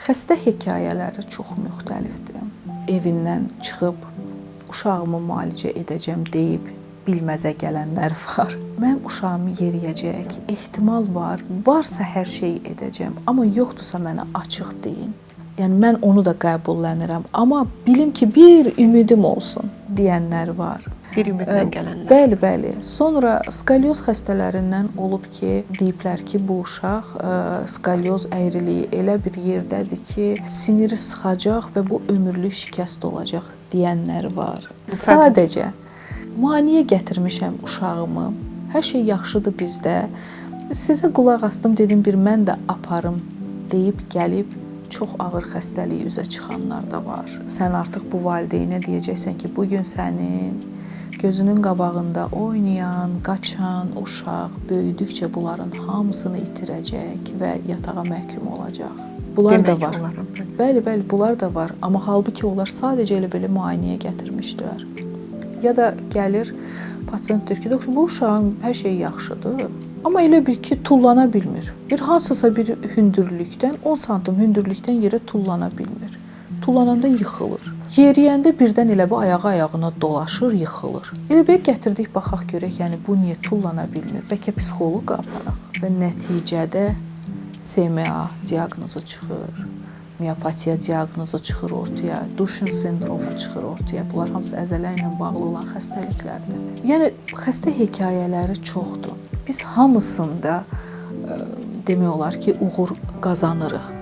Xəstə hekayələri çox müxtəlifdir. Evindən çıxıb uşağımı müalicə edəcəm deyib bilməzə gələnlər var. Mənim uşağım yeriyəcək, ehtimal var. Varsa hər şeyi edəcəm, amma yoxdursa mənə açıq deyin. Yəni mən onu da qəbullənirəm, amma bilim ki, bir ümidim olsun deyənlər var. Bir ümidlə gələnlər. Bəli, bəli. Sonra skalyoz xəstələrindən olub ki, deyiblər ki, bu uşaq skalyoz əyriliyi elə bir yerdədir ki, siniri sıxacaq və bu ömürlük şikəst olacaq deyənlər var. Sadəcə müayinəyə gətirmişəm uşağımı. Hər şey yaxşıdır bizdə. Sizə qulaq asdım, dedim bir mən də aparım deyib gəlib çox ağır xəstəliyi üzə çıxanlar da var. Sən artıq bu valideynə deyəcəksən ki, bu gün sənin gözünün qabağında oynayan, qaçan uşaq böyüdükcə bunların hamısını itirəcək və yatağa məhkum olacaq. Bunlar da var. Bəli, bəli, bunlar da var. Amma halbuki onlar sadəcə elə belə müayinəyə gətirmişdilər. Ya da gəlir pasient deyir ki, doktor, bu uşağın hər şey yaxşıdır. Amma elə bil ki, tullana bilmir. Bir hansısa bir hündürlükdən, 10 santim hündürlükdən yerə tullana bilmir. Tullananda yıxılır. Yeriyəndə birdən elə bu ayağı-ayağına dolaşır, yıxılır. Elə belə gətirdik, baxaq görək, yəni bu niyə tullana bilmir? Bəlkə psixoloqa aparaq və nəticədə SMA diaqnozu çıxır, miopatiya diaqnozu çıxır ortaya, Duchenne sindromu çıxır ortaya. Bunlar hamısı əzələ ilə bağlı olan xəstəliklərdir. Yəni xəstə hekayələri çoxdur. Biz hamısında demək olar ki, uğur qazanırıq.